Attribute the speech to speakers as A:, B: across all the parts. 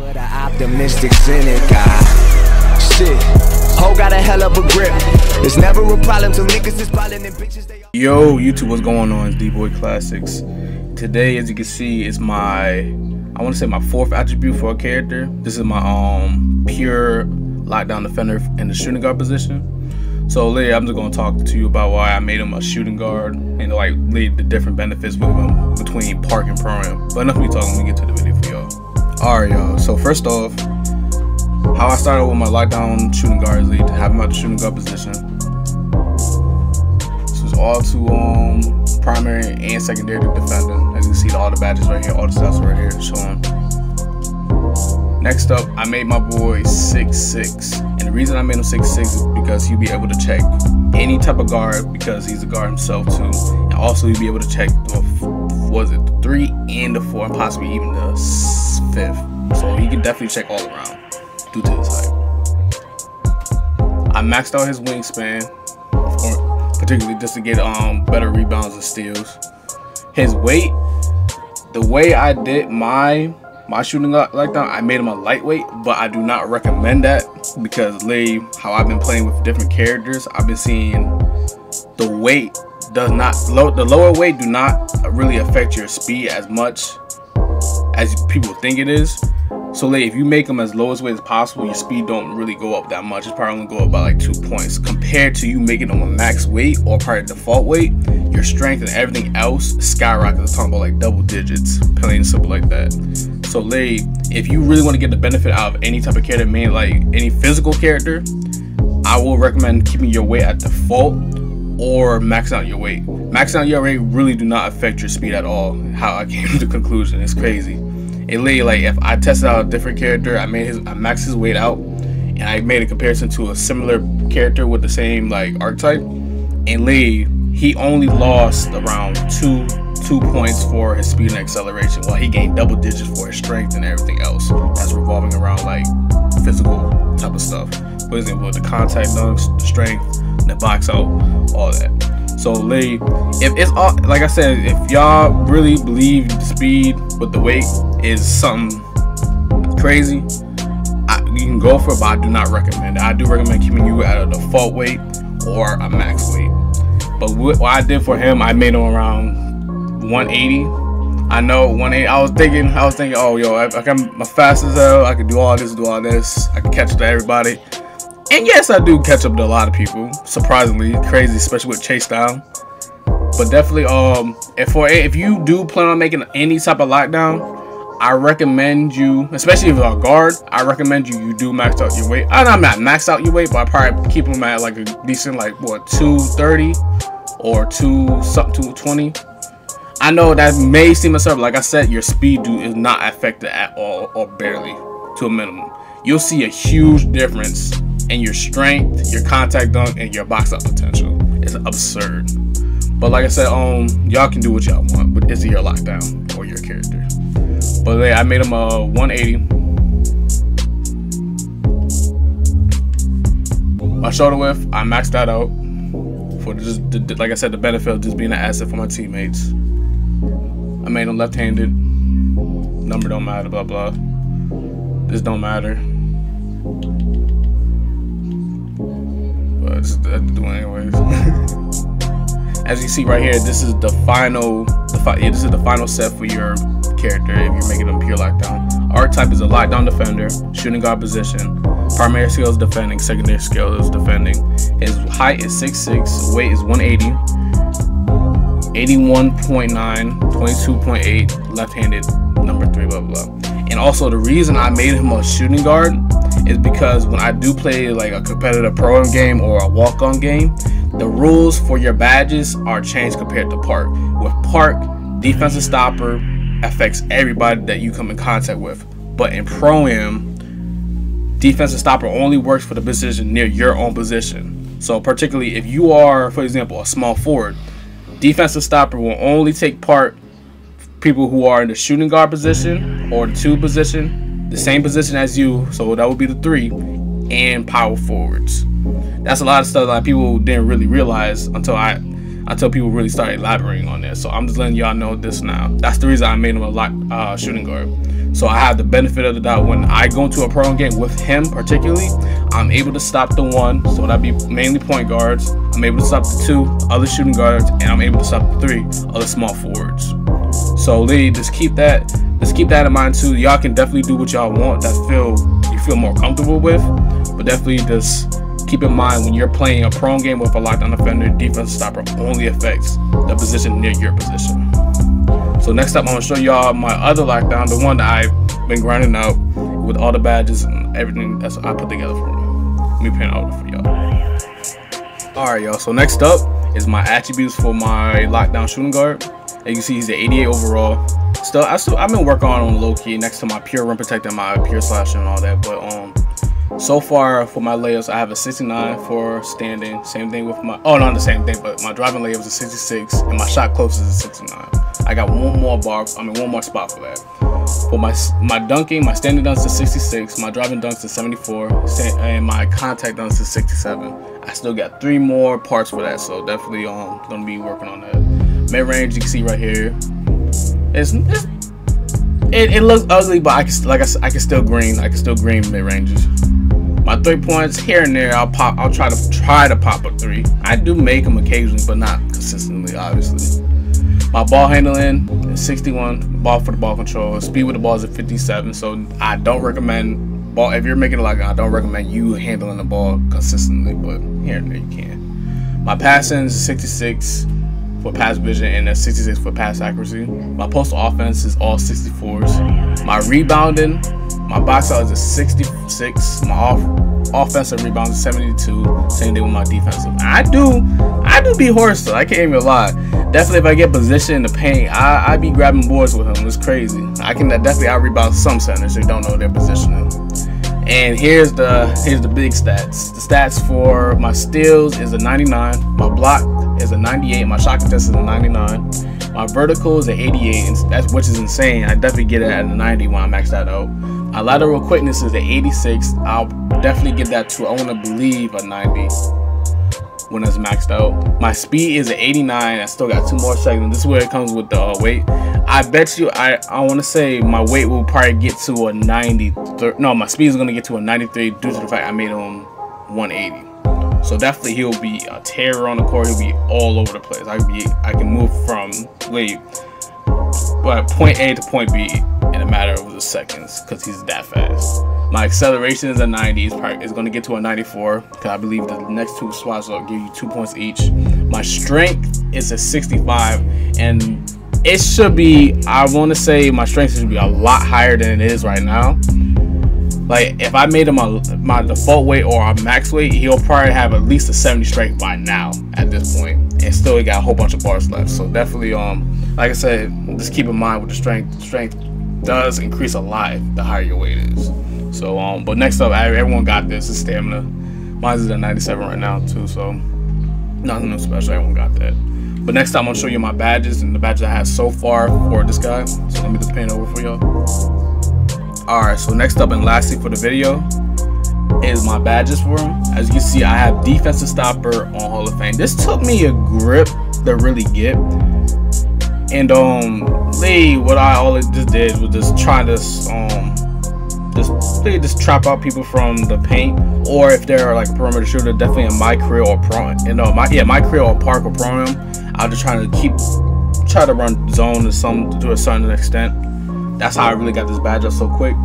A: For the optimistic cynic, shit. Ho got a hell of a grip. It's never a problem till niggas is ballin' and bitches they.
B: Yo, YouTube, what's going on? It's D-Boy Classics. Today, as you can see, is I want to say my fourth attribute for a character. This is my pure lockdown defender in the shooting guard position. So later, I'm just gonna talk to you about why I made him a shooting guard and like lead the different benefits with him between park and pro-am. But enough of me talking. Let me get to the video for y'all. All right, y'all. So first off, how I started with my lockdown shooting guard lead to have him at the shooting guard position. This was all to primary and secondary defending. As you can see, all the badges right here, all the stats right here showing. Next up, I made my boy 6'6", and the reason I made him 6'6" is because he'll be able to check any type of guard because he's a guard himself too, and also he'll be able to check the 3 and the 4 and possibly even the 5th. So he can definitely check all around due to his height. I maxed out his wingspan, particularly just to get better rebounds and steals. His weight, the way I did my shooting like that, I made him a lightweight, but I do not recommend that because how I've been playing with different characters, I've been seeing the weight the lower weight do not really affect your speed as much as people think it is. So if you make them as low as weight as possible, your speed don't really go up that much. It's probably only go up by like 2 points compared to you making them a max weight or probably default weight. Your strength and everything else skyrockets. I'm talking about like double digits, plain and simple like that. So if you really want to get the benefit out of any type of character, mainly like any physical character, I will recommend keeping your weight at default or maxing out your weight. Maxing out your weight really do not affect your speed at all. How I came to the conclusion, it's crazy. It like if I tested out a different character, I maxed his weight out, and I made a comparison to a similar character with the same like archetype, and he only lost around two points for his speed and acceleration, while he gained double digits for his strength and everything else that's revolving around like physical type of stuff. For example, the contact dunks, the strength, the box out, all that. So if it's all, like I said, if y'all really believe the speed with the weight is something crazy, you can go for it, but I do not recommend it. I do recommend keeping you at a default weight or a max weight. But what I did for him, I made him around 180. I know 180. I was thinking, oh yo, I'm fast as hell. I can do all this. I can catch up to everybody. And yes, I do catch up to a lot of people. Surprisingly crazy, especially with chase down. But definitely, if you do plan on making any type of lockdown, I recommend you, especially if you're a guard, I recommend you do max out your weight. I'm not max out your weight, but I probably keep them at like a decent, like what, 230 or 220. I know that may seem absurd, but like I said, your speed is not affected at all or barely to a minimum. You'll see a huge difference in your strength, your contact dunk, and your box out potential. It's absurd. But like I said, y'all can do what y'all want, but it's your lockdown or your character. But I made him a 180. My shoulder width, I maxed that out for just like I said, the benefit of just being an asset for my teammates. I made him left-handed. Number don't matter, blah blah. This don't matter. But just have to do it anyways. As you see right here, this is the final set for your character if you're making them pure lockdown. Archetype is a lockdown defender, shooting guard position. Primary skill is defending, secondary skill is defending. His height is 6'6", weight is 180, 81.9, 22.8, left-handed, number 3, blah blah. And also the reason I made him a shooting guard is because when I do play like a competitive pro-am game or a walk-on game, the rules for your badges are changed compared to park. With park, defensive stopper affects everybody that you come in contact with, but in pro-am, defensive stopper only works for the position near your own position. So particularly if you are, for example, a small forward, defensive stopper will only take part people who are in the shooting guard position or the 2 position, the same position as you, so that would be the 3, and power forwards. That's a lot of stuff that people didn't really realize until people really started elaborating on this. So I'm just letting y'all know this now. That's the reason I made him a shooting guard. So I have the benefit of the doubt when I go into a pro game with him particularly. I'm able to stop the 1, so that'd be mainly point guards. I'm able to stop the 2 other shooting guards, and I'm able to stop the 3 other small forwards. So Lee, just keep that in mind too. Y'all can definitely do what y'all want that you feel more comfortable with, but definitely just keep in mind when you're playing a prone game with a lockdown defender, defensive stopper only affects the position near your position. So next up, I'm gonna show y'all my other lockdown, the one that I've been grinding out with all the badges and everything that's I put together for me. Let me paint out for y'all. All right, y'all. So next up is my attributes for my lockdown shooting guard. As you can see, he's an 88 overall. I've been working on low key next to my pure rim protector, my pure slasher and all that. But so far for my layups, I have a 69 for standing. Same thing with my not the same thing, but my driving layup is a 66 and my shot close is a 69. I got one more spot for that. For my dunking, my standing dunks is 66, my driving dunks is 74, and my contact dunks is 67. I still got 3 more parts for that, so definitely gonna be working on that. Mid range, you can see right here, it looks ugly, but I can still green mid ranges. My 3 points here and there, I'll try to pop a 3. I do make them occasionally, but not consistently, obviously. My ball handling is 61, ball for the ball control. Speed with the ball is at 57, so I don't recommend if you're making a lockdown, I don't recommend you handling the ball consistently, but here and there you can. My passing is 66 for pass vision and a 66 for pass accuracy. My postal offense is all 64s. My rebounding, my box out is a 66. My offensive rebound is 72. Same thing with my defensive. I do be horse though. I can't even lie. Definitely, if I get position in the paint, I be grabbing boards with him. It's crazy. I can definitely out rebound some centers who don't know their positioning. And here's the big stats. The stats for my steals is a 99. My block is a 98. My shot contest is a 99. My vertical is an 88, and which is insane. I definitely get it at a 90 when I max that out. My lateral quickness is an 86. I'll definitely get that to, I want to believe, a 90 when it's maxed out. My speed is an 89. I still got 2 more seconds. This is where it comes with the weight. I bet you, I want to say my weight will probably get to a 93. No, my speed is going to get to a 93 due to the fact I made him 180. So definitely he'll be a terror on the court. He'll be all over the place. I can move from point A to point B in a matter of seconds because he's that fast. My acceleration is a 90. It's going to get to a 94 because I believe the next 2 spots will give you 2 points each. My strength is a 65, and it should be, I want to say my strength should be a lot higher than it is right now. Like if I made him my default weight or a max weight, he'll probably have at least a 70 strength by now at this point, and still he got a whole bunch of bars left. So definitely like I said, just keep in mind with the strength does increase a lot the higher your weight is. So but next up, everyone got this is stamina. Mine is at 97 right now too, so nothing special. Everyone got that. But next time I'm gonna show you my badges and the badges I have so far for this guy. So let me just paint over for y'all. Alright, so next up and lastly for the video is my badges for him. As you can see, I have defensive stopper on Hall of Fame. This took me a grip to really get. And what I always just did was just try to just trap out people from the paint, or if they're like a perimeter shooter, definitely in my career or prone. My career or park or prone him. I'll just try to run zone to a certain extent. That's how I really got this badge up so quick.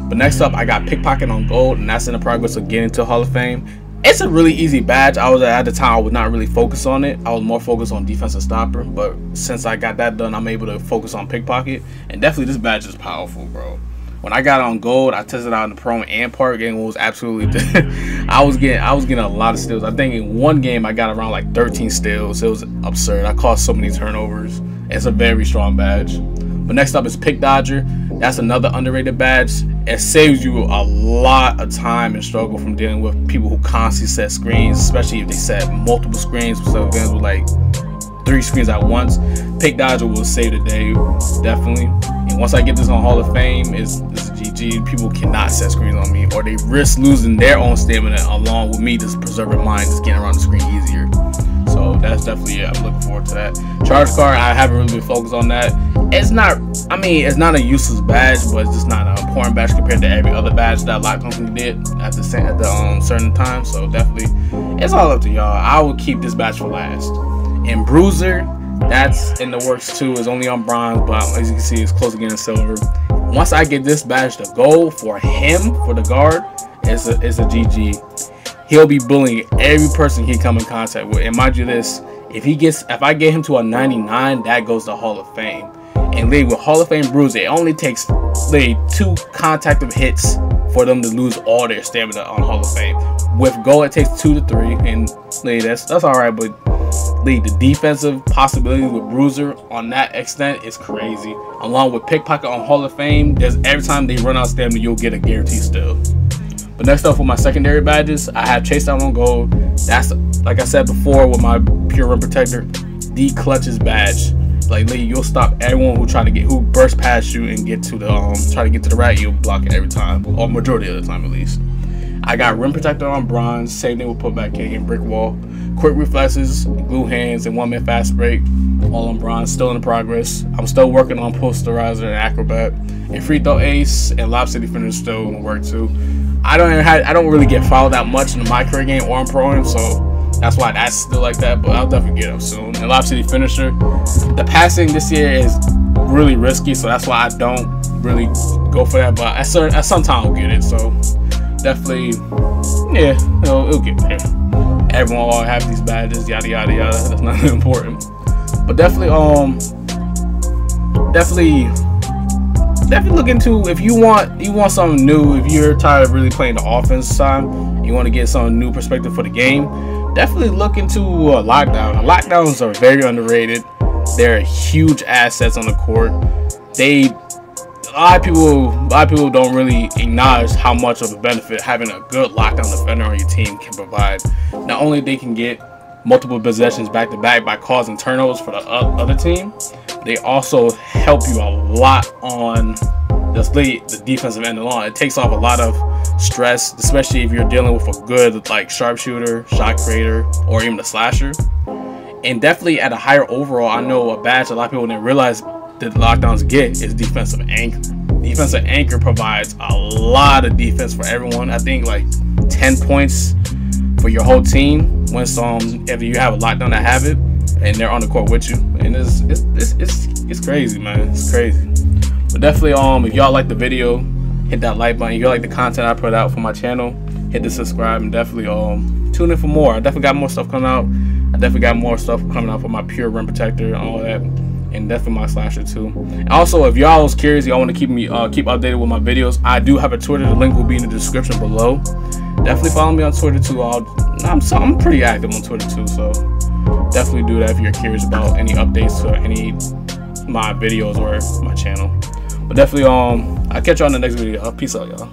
B: But next up, I got Pickpocket on gold, and that's in the progress of getting to Hall of Fame. It's a really easy badge. At the time I was not really focused on it. I was more focused on defensive stopper, but since I got that done, I'm able to focus on Pickpocket. And definitely this badge is powerful, bro. When I got on gold, I tested out in the pro and park game. It was absolutely I was getting a lot of steals. I think in one game I got around like 13 steals. It was absurd. I caused so many turnovers. It's a very strong badge. But next up is Pick Dodger. That's another underrated badge. It saves you a lot of time and struggle from dealing with people who constantly set screens, especially if they set multiple screens. So games with like 3 screens at once. Pick Dodger will save the day, definitely. And once I get this on Hall of Fame, it's GG. People cannot set screens on me, or they risk losing their own stamina along with me just preserving mine, just getting around the screen easier. So So that's definitely, yeah, I'm looking forward to that. Charge card, I haven't really been focused on that. It's not, I mean, it's not a useless badge, but it's just not an important badge compared to every other badge that Locked Company did at the certain time. So definitely, it's all up to y'all. I will keep this badge for last. And Bruiser, that's in the works too. It's only on bronze, but as you can see, it's close to getting silver. Once I get this badge to gold for him, for the guard, it's a GG. He'll be bullying every person he come in contact with. And mind you this, if I get him to a 99, that goes to Hall of Fame. And with Hall of Fame Bruiser, it only takes 2 contactive hits for them to lose all their stamina on Hall of Fame. With gold, it takes 2 to 3, and that's alright. But the defensive possibilities with Bruiser on that extent is crazy. Along with Pickpocket on Hall of Fame, every time they run out of stamina, you'll get a guarantee still. But next up for my secondary badges, I have Chase Down on Gold. That's, like I said before with my Pure Rim Protector, the clutchest badge. Like, you'll stop everyone who burst past you and get to the try to get to the right. You'll block it every time, or majority of the time at least. I got Rim Protector on bronze, same thing with Putback Kick and Brick Wall. Quick reflexes, glue hands, and 1-minute fast break, all on bronze, still in progress. I'm still working on Posterizer and Acrobat, and Free Throw Ace and Lob City Finisher still in the work too. I don't really get fouled that much in my career game or in Pro-Am, so that's why that's still like that, but I'll definitely get up soon. And Lob City Finisher, the passing this year is really risky, so that's why I don't really go for that, but at some time I'll get it, so definitely, yeah, it'll get there. Everyone all have these badges, yada yada yada, that's not important. But definitely look into, if you want something new, if you're tired of really playing the offense side, you want to get some new perspective for the game, definitely look into Lockdown. Lockdowns are very underrated. They're huge assets on the court. A lot of people don't really acknowledge how much of a benefit having a good lockdown defender on your team can provide. Not only they can get multiple possessions back to back by causing turnovers for the other team, they also help you a lot on the defensive end alone. It takes off a lot of stress, especially if you're dealing with a good sharpshooter, shot creator, or even a slasher. And definitely at a higher overall, I know a badge a lot of people didn't realize that lockdowns get is defensive anchor. Defensive anchor provides a lot of defense for everyone. I think like 10 points for your whole team when if you have a lockdown that have it and they're on the court with you. And it's crazy, man. It's crazy. But definitely if y'all like the video, hit that like button. If you like the content I put out for my channel, hit the subscribe, and definitely tune in for more. I definitely got more stuff coming out. I definitely got more stuff coming out for my Pure Rim Protector and all that, and definitely my slasher too. And also, if y'all was curious, y'all want to keep updated with my videos, I do have a Twitter. The link will be in the description below. Definitely follow me on Twitter too. I'm pretty active on Twitter too, so definitely do that if you're curious about any updates to any of my videos or my channel. But definitely I'll catch you on the next video. Peace out, y'all.